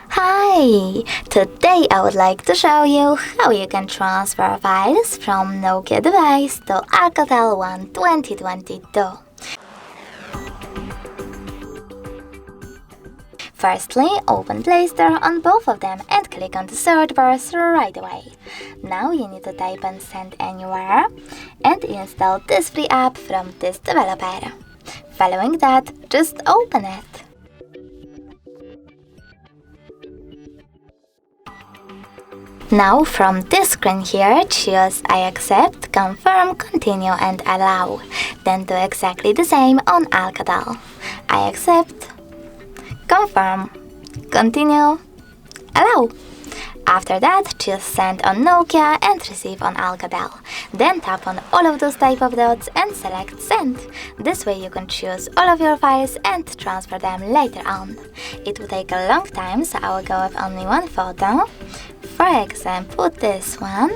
Hi! Today I would like to show you how you can transfer files from Nokia Device to ALCATEL One 2022. Firstly, open Play Store on both of them and click on the search bar right away. Now you need to type in Send Anywhere and install this free app from this developer. Following that, just open it. Now from this screen here, choose I accept, confirm, continue and allow. Then do exactly the same on ALCATEL. I accept, confirm, continue, allow. After that, choose Send on Nokia and Receive on ALCATEL. Then tap on all of those type of dots and select Send. This way you can choose all of your files and transfer them later on. It will take a long time, so I will go with only one photo. For example, this one.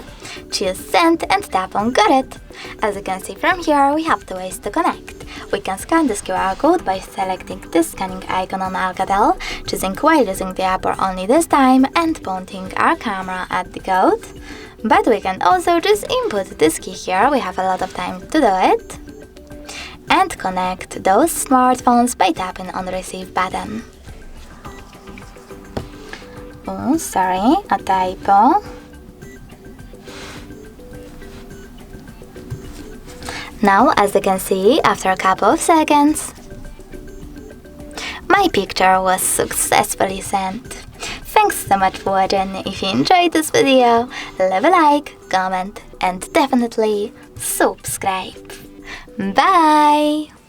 Choose Send and tap on Got it. As you can see from here, we have two ways to connect. We can scan this QR code by selecting this scanning icon on ALCATEL, choosing while using the app or only this time, and pointing our camera at the code. But we can also just input this key here, we have a lot of time to do it. And connect those smartphones by tapping on the Receive button. Oh, sorry, a typo. Now, as you can see, after a couple of seconds, my picture was successfully sent. Thanks so much for watching. If you enjoyed this video, leave a like, comment and definitely subscribe. Bye!